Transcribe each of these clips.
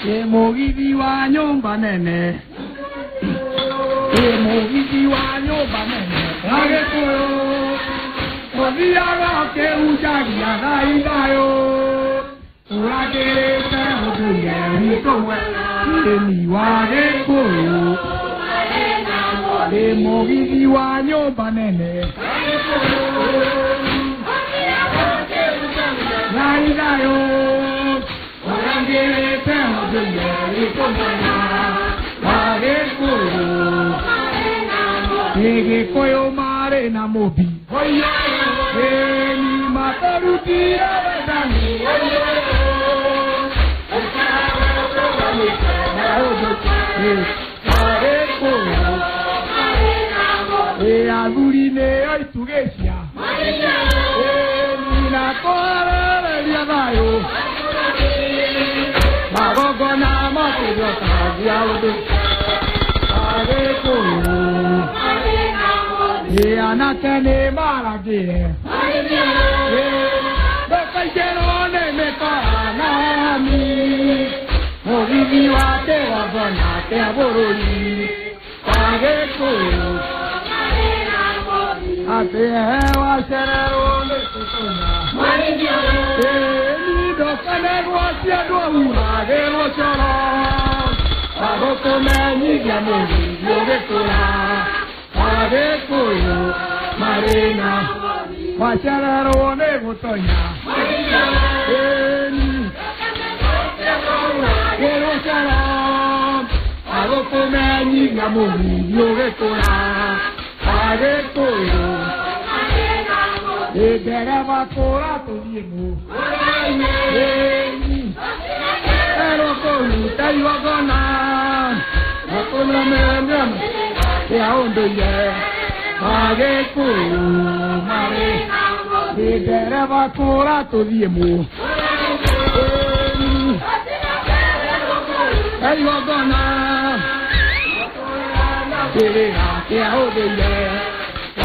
Emogi wa nyumba nene. Emogi wa nyumba nene. Age koyo. Obiara ke ujagi agaidayo. Urage te oduye mitowe. Emi wa ge koyo. Emogi wa nyumba nene. Agaidayo. Urage te oduye mitowe. Age koyo. Ege koyo mare na mobi. Eni mataruti abadani. Age koyo. Aguri ne aitugesia. Eni na koara liadayo. Magogo na makujo kajiaudu. Age koyo. Anakene maragire. Bekajero me karanami. Movivi wate wabona te aboroni. Age koyo. Ate hewa serero le kutonya. Eni dokane wasia doa de mochoro. Agoko me nigame yoge kora. Age koyo marina wachararo ne gutonya eni ero salam ago komeni ngamugi yoge kora age koyo edera bakora tulimu eni ero koyo tayo gona akona menyam ya ondo ye age koyo mare edera bakora tulimu ay wagona ya ondo ye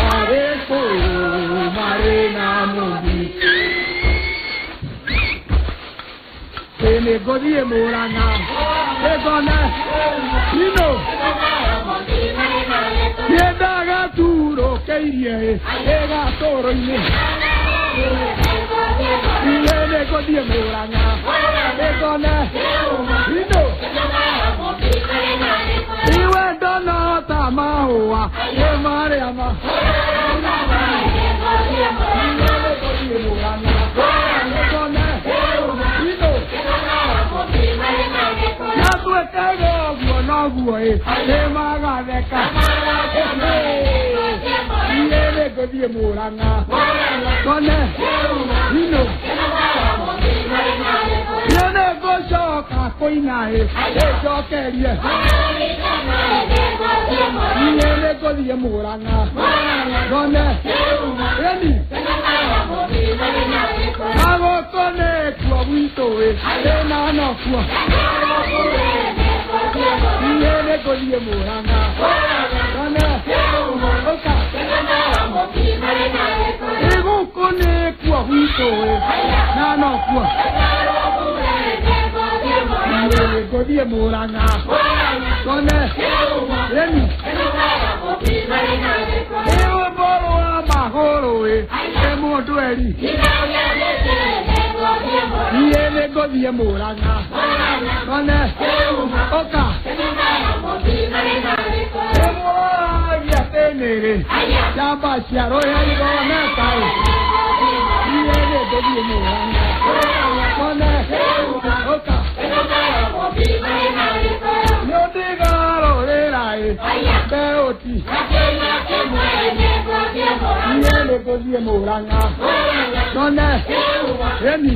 age koyo mare na mugi ene godie morana egona ino Yedaga turo keirie ega toro ine Yene godie morana egona ino Iwe dona tamaoa emare ama Yene godie morana egona ino Yatwe kego guonoguo emaga deka Yene godie morana Kone ino Yene goshoka koina ejokerie Yene godie morana Kone Eni Ago kone kwa wito ena no kwa Yene godie morana Kone Oka Ego kone kwa wito na no kwa Yene godie morana Kone Eni Ego boro amahoro emo dueri Yene godie morana Kone Oka Emo yatenere Yamba siaro yarigo nekai Yene godie morana Kone Oka Yodigaro lerai Beoti Yene godie morana Kone Emi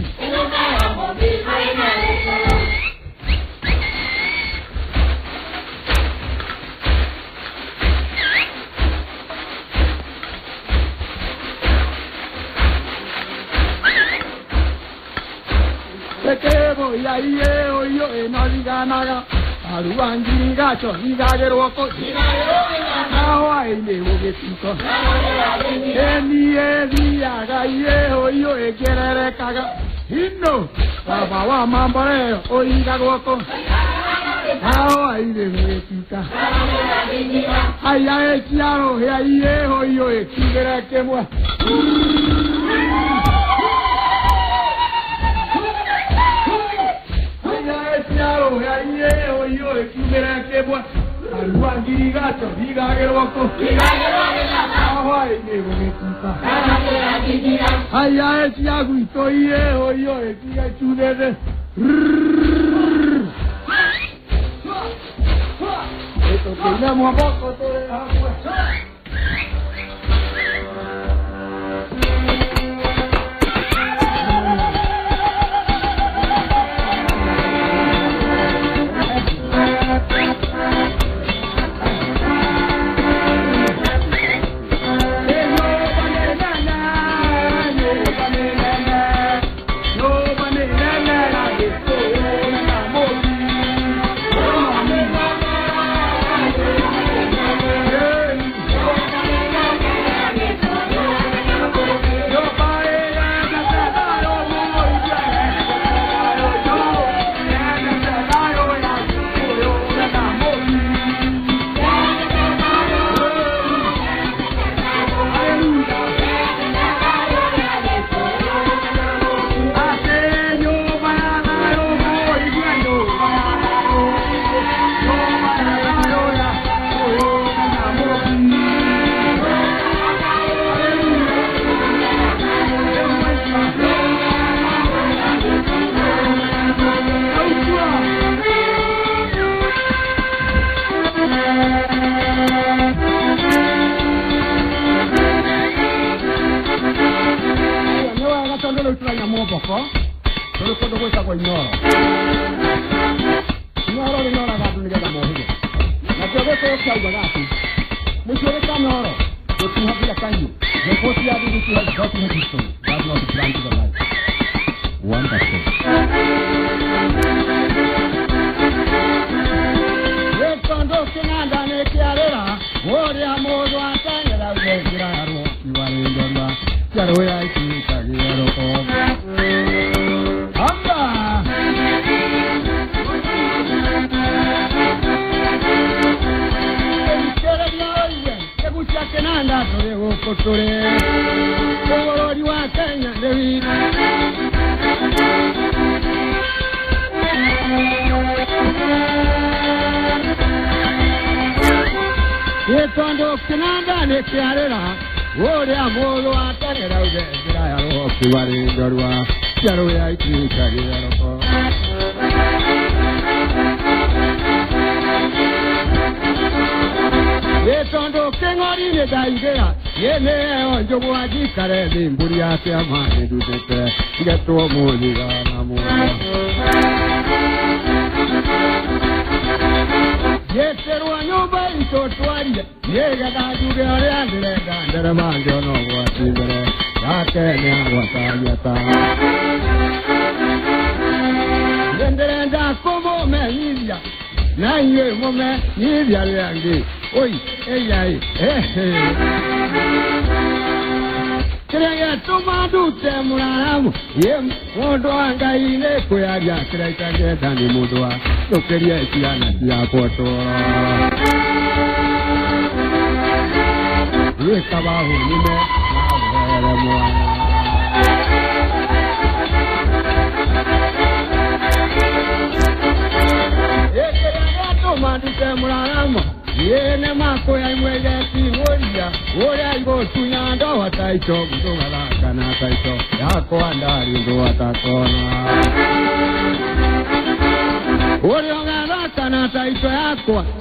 Sekebo ya iye oyo enoziganaga Aruanjiriga chonigagero Awa ile wogetiko Eni eziaga iye oyo egerere kaga Hino, baba wa mambo leo, oiga guoko. Hao aire mwekika. Haya echiaro, ya iye hoyo ekigera kemwa. Haya echiaro, ya iye hoyo ekigera kemwa. Aluangiri gato, higagero guoko. Hao aire mwekika. Haya echiagu ito iye hoyo ekiga chudede. Tenemos a poco de agua.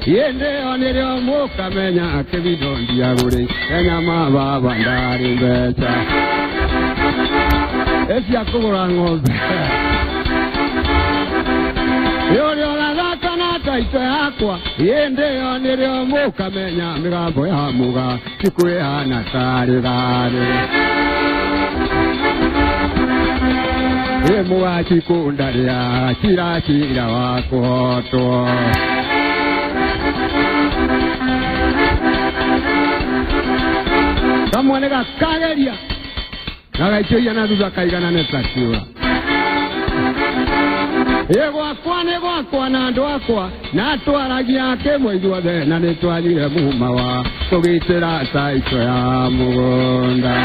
Yende onero moka menya kevidondi agure enya mama bandari becha esi akugura ngombe yoro la kana taito yakwa yende onero moka menya migambo ya muga sikwe ana tare dare Emua chikundaria chira wako to Kamwanega kageria Naga icho yana duza kaigana netakura Gwakwa nĩ gwakwa na andũ akwa na twaragia kĩmwe ithuothe na nĩ twanyire muuma wa kũgitĩra taito ya mũgũnda.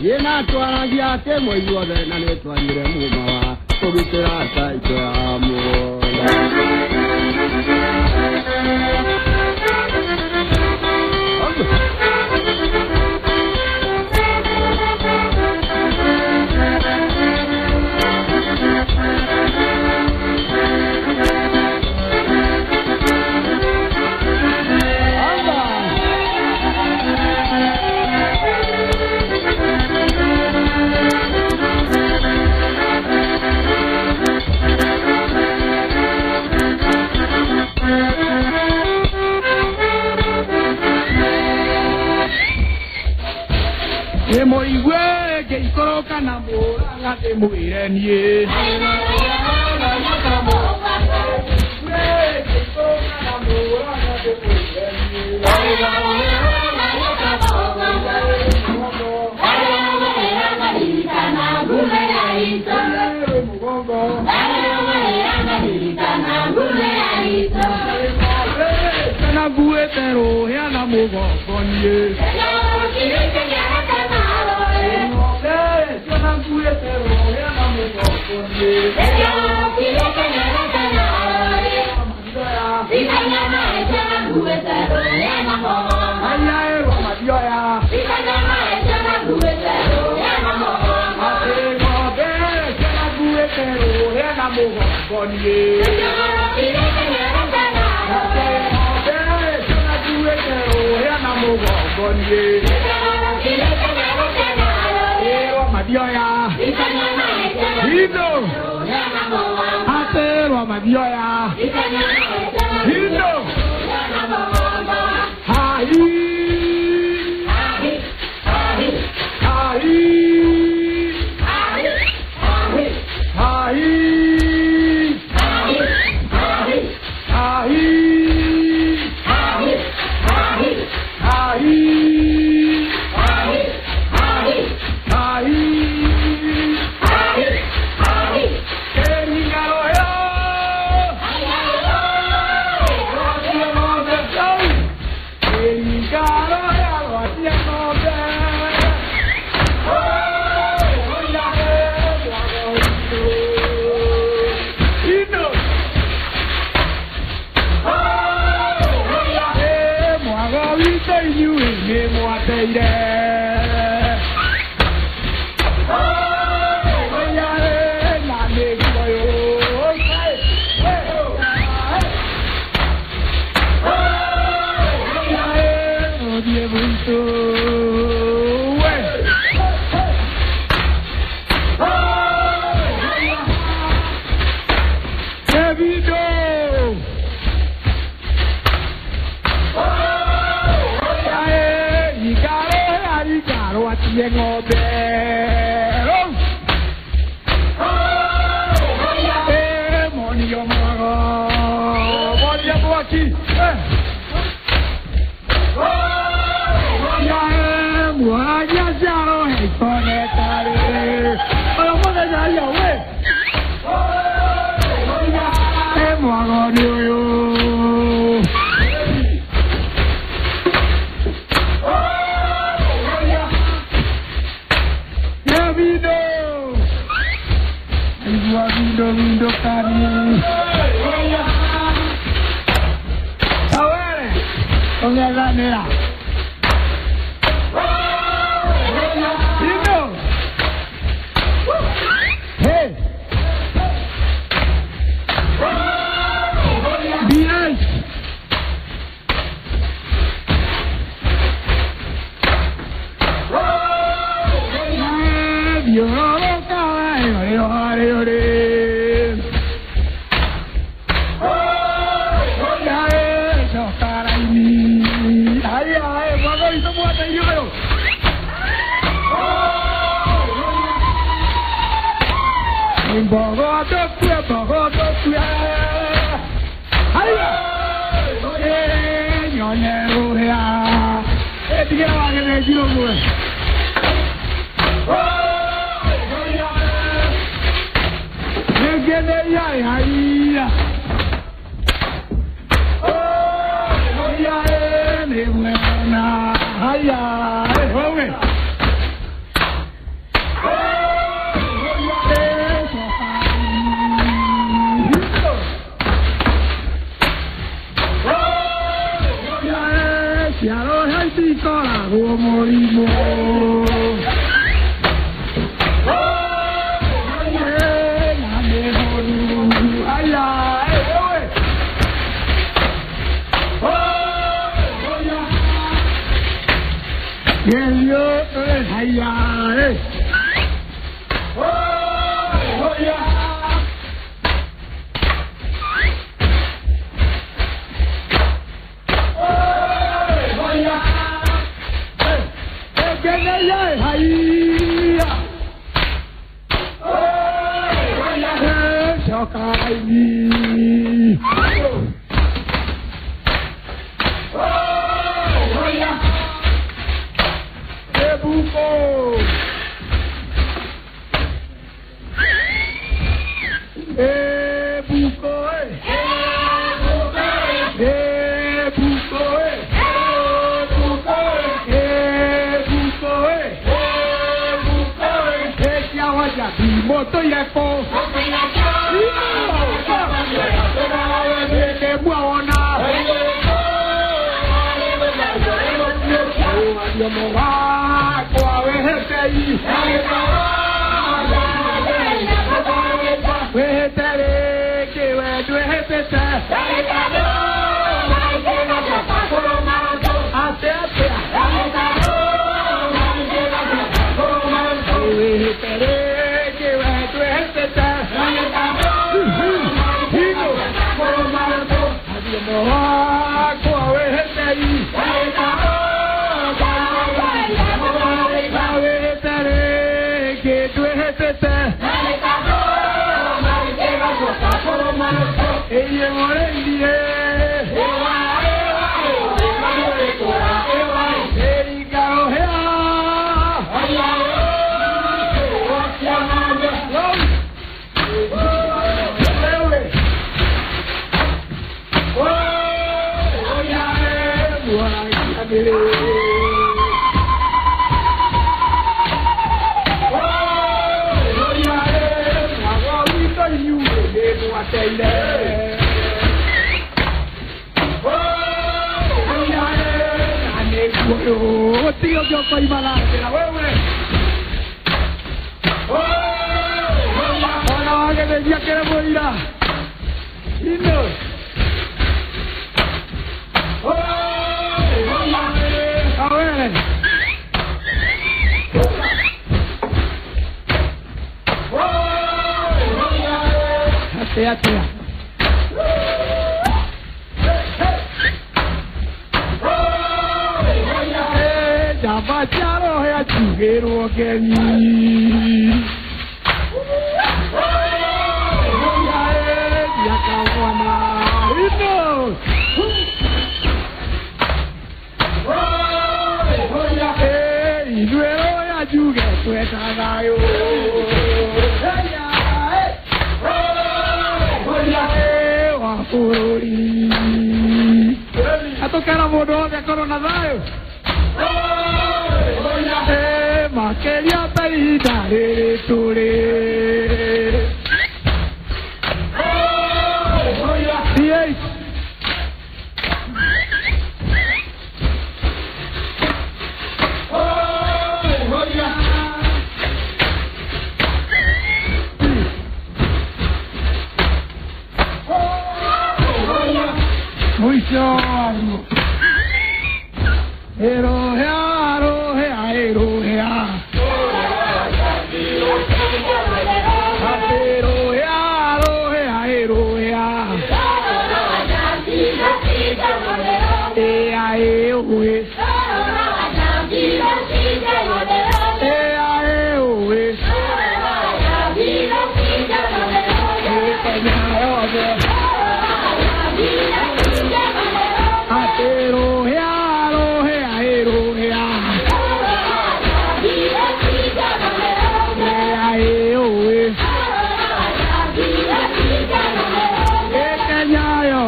Yena twaragia kĩmwe ithuothe na nĩ twanyire muuma wa kũgitĩra taito ya mũgũnda. Moigwe que ikoroka na mora de muirenie. Kana guetero ya na mugo konye.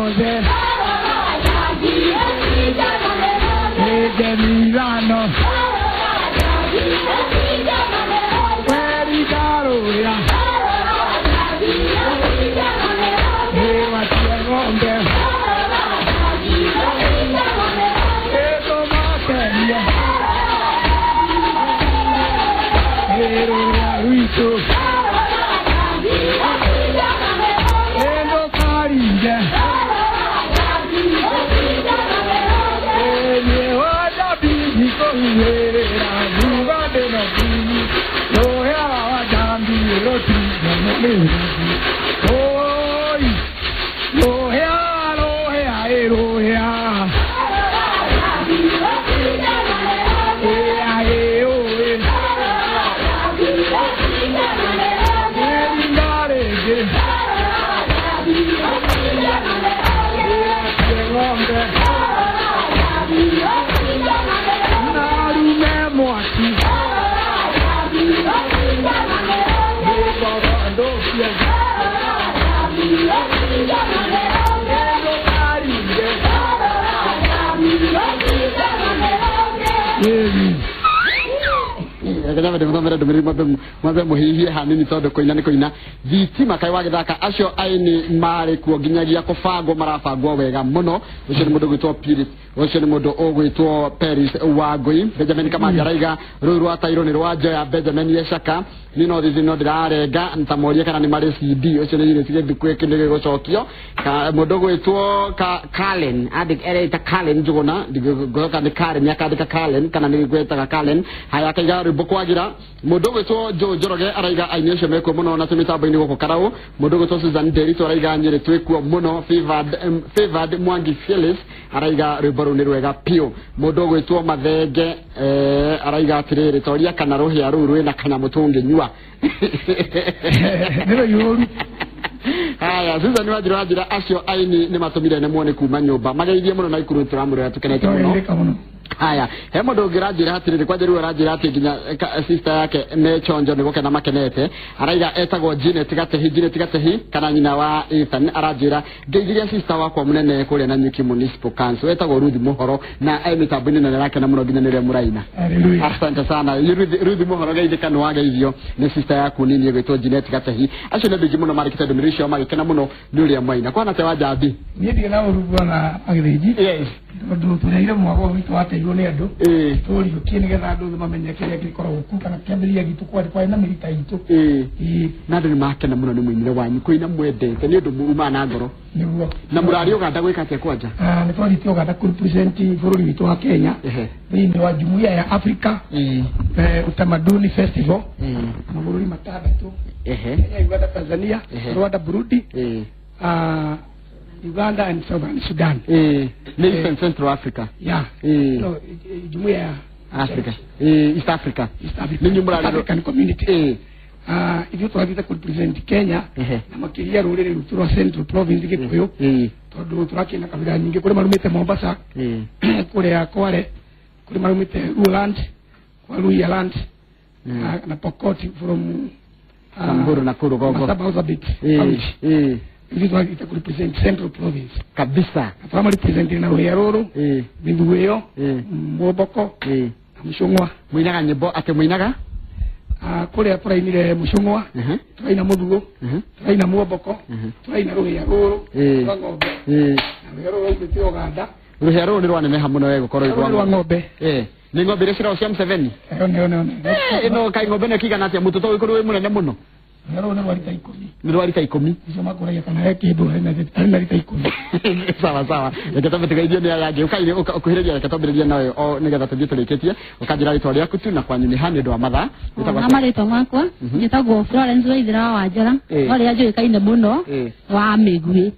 Jose Ege Milano Peri Carolia Eva Tiagombe Edo Materia Ero Ruito Edo Caringa Kanyama de mera de mabe muhihi hanini todo koina vitima kai wagithaka acio aini mari kuo ginyagia kufango marafango wega muno ucio ni mundu gwitwo Pirit ucio ni mundu ogwitwo Paris Wangui Benjamin Kamari araiga ruru atairo ni rwajo ya Benjamin Yeshaka nino thithi no ndirarenga ntamorie kana ni mari CD ucio ni sige ndikwe kinde gocokio ka mundu gwitwo Kalen adik ereta Kalen jugona ndigoka ni Karen yakandika Kalen kana ni gwetaga Kalen haya kaiga ruboko gira mundu gwitwo Joroge araiga ainyeshe meko muno na tumitambo-ini goko karau mundu gwitwo Susan Derito araiga nyire twekuo muno favored Mwangi Phyllis araiga rwimbo ni rwega pio mundu gwitwo Mathenge araiga atiriri toria kana ruhia ruru na kana mutungi nyua nero yoru haya Susan wajira acio aini ni matumire ne muone kuma nyumba mageithie muno na ikuru turamure tukenete muno haya he mundu ngirajira hatiriri kwa jeru arajira ati ginya sister yake ne chonjo ni gokena makenete araiga etagwo Janet Gatehi kana nyina wa Ethan arajira ngeithiria sister wakwa munene kule na Nyuki Municipal Council etagwo Ruthi Muhoro na mitambo-ini nene yake na muno ginya nire muraina asante sana Ruthi Muhoro geithika no wageithio ni sister yaku nini gwitwo Janet Gatehi acio ne bigi muno marikite ndumirisho magikena muno nuria mwaina kwana te wajambi ni ndigana urugwa na agithiji yes ndu tureire mwago witu ateirwo ni andu turi ukini getha andu mamenye kiria gikoro guku kana kiambiria gitu kwa na milita itu na ndu makena muno ni mwinire wanyu kuina mwendete ni ndu muuma na ngoro niguo na murari uganda gwika atia kwanja ni twari uganda ku represent bururi witu wa Kenya ni wa jumuiya ya Afrika utamaduni festival maburi matatu Uganda Tanzania Rwanda Burundi Uganda and Southern Sudan. Ni Central Africa. Yeah. No, jumuiya ya Africa. East Africa. Ni nyumba ya African community. Hivyo tunataka kurepresent Kenya na makiria rurere ruturo Central Province gikuyo. Tondu turaki na kabila nyingi kule marumite Mombasa. Kule ya Kwale. Kule marumite Luland. Kwa Luhyaland. Na Pokot from Samburu na Kurugogo. Masabit. Hivi tunataka kurepresent Central Province kabisa. Kama represent na Ruhero Biguyo Mboboko Mshungwa muinaga nyimbo ate muinaga kule turainire Mshungwa turaina Mudugo turaina Mboboko turaina Ruhero Ngombe Ruhero ni Uganda Ruhero ni rwane meha muno wego korwo igwa ngombe ni ngombe recira cia M7 no kai ngombe ne kiga natia mutoto ikuru munene muno Nero ni walita 10. Ni walita 10. Hizo makora ya kana yake ndo haina lita 10. Sawa. Yakatamba tugaidie ni yaje ukaire ukuhireria yakatambiriria nawe o nigetha tuthie tureketie ukajira ritwa ryaku tu na kwanyu ni hani ndo amatha ama ritwa makwa njitagwo Florence Waithira wa Njara ori yaje kaine muno wa migwi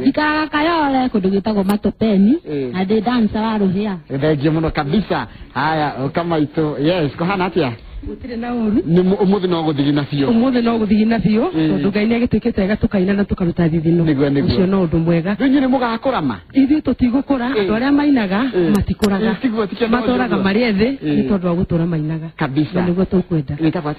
ikara kayole kundu gitagwo Matopeni na ndi dancer wa Ruhia ndeje muno kabisa haya kama ito yes ko hana atia gutire na uru ni umuthi no guthigina biyo umuthi no guthigina biyo tondu Ngai ni agitwikite wega tukaina na tukaruta thithino ucio no undu mwega nyiri mugakurama ithu tutigukura andu aria mainaga matikuraga matoraga mari ethi ni tondu wa gutura mainaga kabisa niguo tukwenda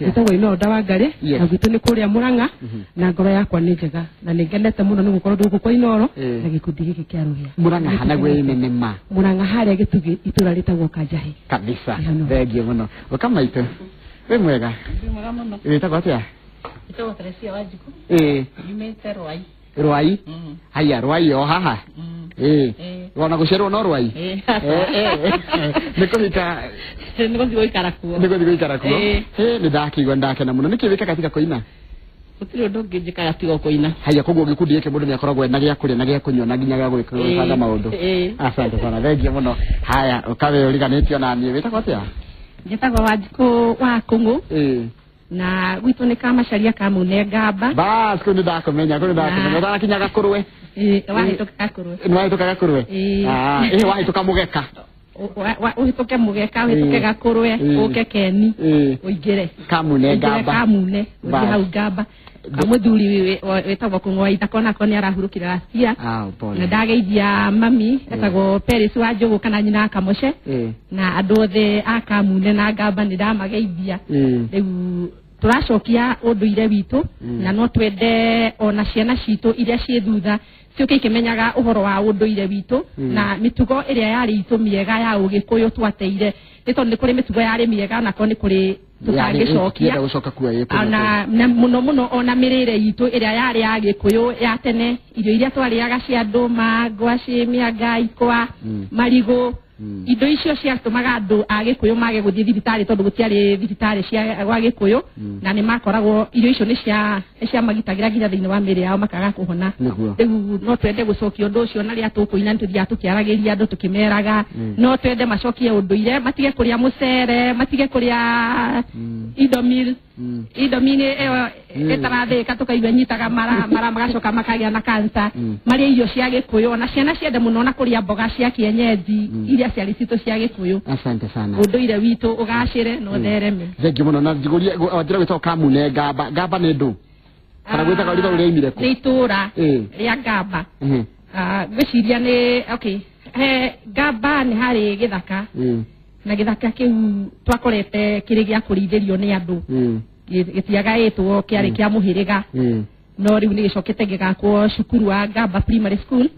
itagwo Inoda wa Ngari na gitu ni kuria Murang'a na ngoro yakwa ni njega na ningenete muno ni gukorwo ndugu kwa Inoro na gikundi giki kia Ruhia Murang'a hanagwe inene ma Murang'a haria gitugi itura litagwo Kanjahi kabisa thengio muno ukamaito we mwega muno itagwo atia itagwo Teresia Wanjiku imete Rwai haya Rwai o haha wana gucerwo no Rwai nikuhika niguthii guikara kuo ni ndakigwa ndakena muno nikiwika katika koina gutiri undu ungi njikaga tiga koina haya koguo gikundi giki mundu ni akoragwo na gia kuria na gia kunywa na nginya ga gwikanga maundu asante sana thengio muno haya ukawe uriganitio na niĩ witagwo atia njitagwo Wanjiku wa Kung'u na gwitu ni kamacaria ka Mune Ngamba bas ko ndakomenya ndarakinyaga kurwe wahituka kurwe wahituka kurwe wahituka mugeka uhituke mugeka uhituke gakurwe uke Keni uingire Kamune Ngamba Kamune uthi hau Ngamba kamuthuri wetagwo Kung'u itakona koni arahurukira acia na ndageithia mami etagwo Peris wa Njugu kana nyina Akamoce na andu othe a Kamune na Ngamba ni ndamageithia riu turacokia unduire witu na no twende ona ciana citu iria cie thutha ciuke ikimenyaga uhoro wa unduire witu na mitugo iria yari itu miega ya ugikuyu twateire nitondu ni kuri mitugo yari miega na ko ni kuri tutangicokia na muno ona mirire itu iria yari ya gikuyu ya tene irio iria twariaga cia nduma ngwaci mianga ikwa marigo indo icio ciatumaga andu a gikuyu mage guthii thibitari tondu gutiari thibitari cia gwa gikuyu na ni makoragwo irio icio ni cia magitagira nginya thiini wa miri yao makaga kuhona riu no twende gucokia undu ucio na ria tukuina nituthia tukiaragiria andu tukimeraga no twende macokie unduire matige kuria mucere matige kuria Idomil etarathika tukaigua nyitaga mara magacoka makagia na kansa maria irio cia gikuyu na ciana ciende muno na kuria mboga cia kienyeji iria ciari citu cia gikuyu asante sana unduire witu ugacire no thereme thengi muno na njiguria njira gwitwo Kamune Ngamba ni ndu kana gwitagwo rito uria imire ku ni itura ria Ngamba gwiciria ni okay Ngamba ni hari githaka na githaka kiu twakorete kiri gia kurithirio ni andu gitiaga etwo kiari kia muhiriga no riu ni gicokete gigakwo cukuru wa Ngamba Primary School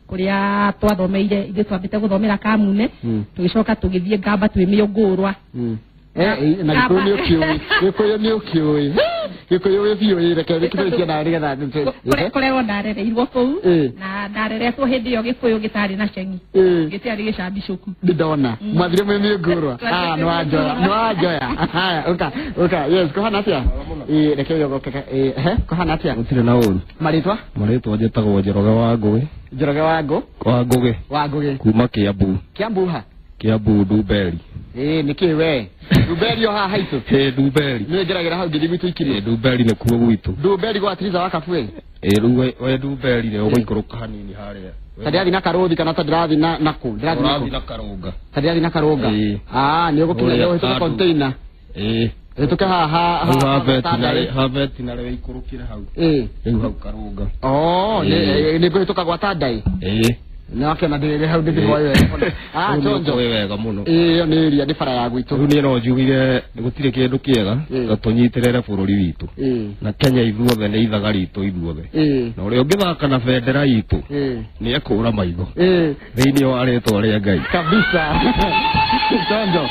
kuria twathomeire ithu twambite guthomera Kamune tugicoka tugithie Ngamba twi miungurwa na gikuyu ni ukiui gikuyu biu reke rikithio na rigetha kurego ndarereirwo kuu na ndareretwo hindi yo gikuyu gitari na cengi gitiari gicambi cuku ndona mwathire mwe miungurwa no ajoya haya uka yes kohana atia reke yo gokeka kohana atia gutire na uru maritwa njitagwo Njoroge wa Ngugi kuma Kiambu ha Kiambu Nduberi nikiwe Nduberi yo ha haitu Nduberi ni ngeragira hau ngiri gwitu ikiri Nduberi ne kuo gwitu Nduberi gwa Triza wa Kabwe ruwe we Nduberi ne uguikoroka hanini haria tadiathi na Karothi kana tadiathi na ku tadiathi na Karunga tadiathi na Karunga ni ugukinya yo hitu container tuke Havet na lewe ikurukira hau riu hau Karunga ni guhituka gwa Tandai na kana ndire hau ndi boyo chonjo wega muno iyo ni iria ni bara ya gwitu ni no njugire gutire kindu kiega gatunyitirere bururi witu na Kenya ithuothe ni ithaga ritu ithuothe na uria ungithaka na bendera itu ni ekura maitho thiini wa ritwa ria Ngai kabisa chonjo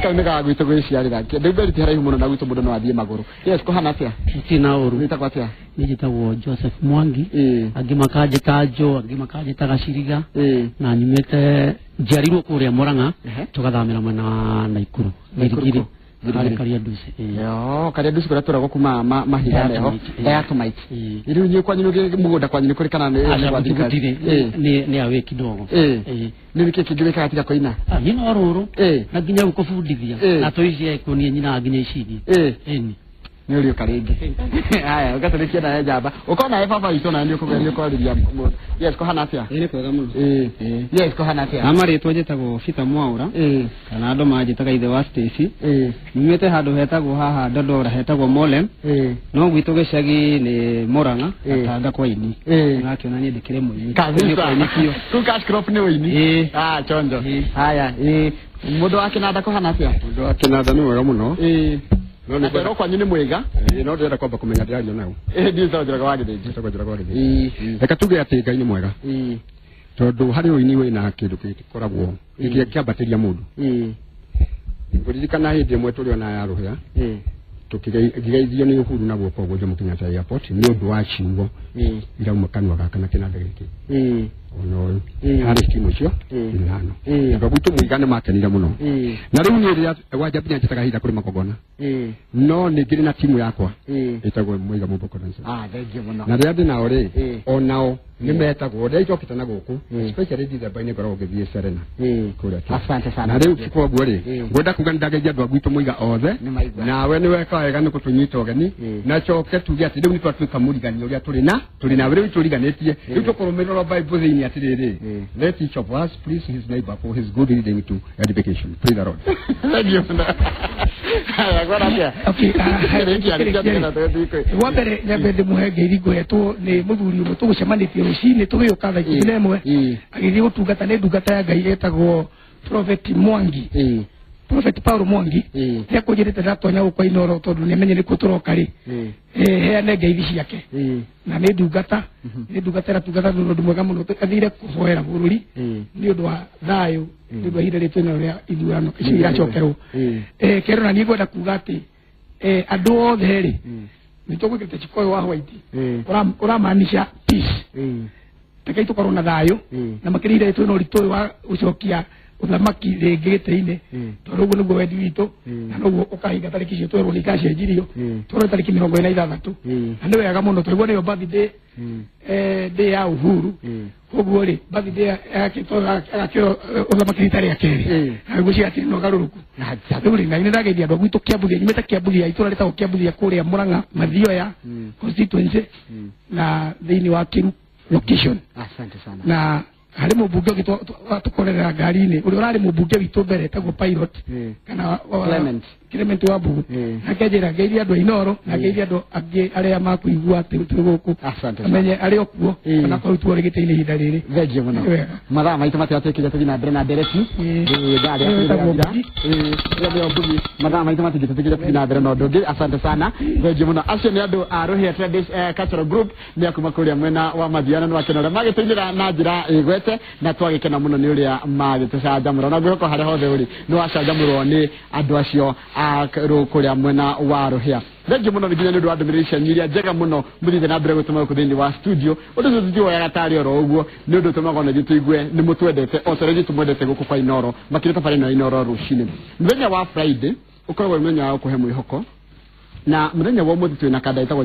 kana ga gwitu gwiciarira Nduberi haraihu muno na gwitu mundu no athie maguru yes kohana atia tina uru nitagwa atia nijitagwo Joseph Mwangi angimakaje tajo angimakaje tagaciriga na nyumete njiarirwo kuria Murang'a tugathamira mwena Naikuru Girigiri karia duce karia duce kura turagwo kuma mahiga neho atomite iriu nyi kwa nyuge mugunda kwa nyini kuri kana ni awe kidogo ni wiki kigire katika koina nyina ruru na ginya gukufundithia na toicie kunie nyina ginya icidi ni uri ukaringi haya ugaturikia na njamba ukona baba itu na ndio kugeria kwariria yes ko hana atia ni kwega muno yes ko hana atia amari twajetago Fita Mwaura kana andu majitaga ithe wa Stacy nimete handu hetagwo haha Dodora hetagwo Molem no gwitu gicagi ni Muranga atanga kwa ini ngakiona ni ndikire muini kabisa tu cash crop ni wini chonjo haya mudo wake nada ko hana atia mudo wake nada ni wega muno none kwa kwa nyine mwega no ndira kwamba kumenya ndiario nayo ndi nzojera wagide reka tuge ati Ngai ni mwega tondu hari uini wina kindu gikoragwo gikiambatiria mundu kuririkana hindi mwe turi ona ya ruhia tukigeithio ni Uhuru na guoko gwo Jomo Kenyatta Airport ni undu wa ciugo ira mukanwa gakana kinanda giki ono hari timu cio ngano ndo butu muigane makenire muno na riu ni ria wajabinya njitaga hida kuri makogona no ni ngiri na timu yakwa itagwo muiga muboko dansa thank you muno na ria ndina ore onao ni metagwo ria icokita na guku especially December ni ngoro githie Serena kuria asante sana na riu tiko bwore ngwenda kuga ndageithia andu agwitu muiga othe nawe ni weka wega ni kutunyita ogeni na coke tuge ati riu ni twatuika murigani uria turi na riu turiganitie riu tukurumirira Bible thini atiriri let each of us please his neighbor for his good leading to edification. Praise the Lord. Thank you. Wabere nyabende muhege irigo yetu ni muthuri umu tugucemanitie rucini tugiyuka thaa ikumi na imwe agithii gutungata ni ndungata ya Ngai etagwo Prophet Mwangi Prophet Paulo Mwangi ni akujirite ndatonya gukwa inoro tondu ni amenye niku turoka ri heane ngeithi ciake na ni ndungata tungata ndu mwega muno tukathire kuhoera bururi ni undu wa thayu ni undu wa hire ritu na ria ithurano kici iracokerwo kero na ni gwenda kuga ati andu othe ri ni tugwikite chikoyo wa white uramaanisha peace takai tukorwo na thayu na makirire ritu no ritu wa ucokia uthamaki ringi gite-ini tondu uguo niguo wendi witu na noguo ukahinga tariki cio twerwo ni gacenjirio twerwo tariki 26 na ni wega muno twerwo niyo birthday day ya Uhuru koguo ri birthday yake agakio uthamaki rita ria keri agucia ati no garuruku riu ri ngai ndageithia andu gwitu Kiambuthia nyumite Kiambuthia itura ritagwo Kiambuthia kuria Murang'a Mathioya constituency na thiini wa Kiru location asante sana na hari mubunge gitu tukorera ngari-ini uri urari mubunge witu mbere tagwo pilot kana Clement wa Mbugu akenjira ngeithia andu ainoro na ngeithia andu angi aria makuigua turi guku amenye ari okuo kana kurutwo rigite-ini hinda riri thank you muno mathaa maitu matigatukire tuthi na mbere na ndereti mathaa maitu matigatukire tuthi na mbere na undu ungi asante sana thank you muno acio ni andu a Ruhia Cultural Group ni akuma kuria mwena wa Mathiana ni wakenora magitunyira na njira igwete na twagikena muno ni uria magitucanjamura na gwiko hari hothe uri ni wacanjamurwo ni andu acio kuria mwena wa Ruhia thank you muno ni nginya ni andu mirisha nyiria njega muno muthithe na mbere gutuma kuthini wa studio undu tutio ya gatari oro uguo ni undu tumagona gituigwe ni mutwendete otoregi tumwendete guku kwa inoro makirita pale na inoro rucini muthenya wa Friday ukoragwo muthenya wa kuhe mwihoko na muthenya wa muthi twina kada itagwo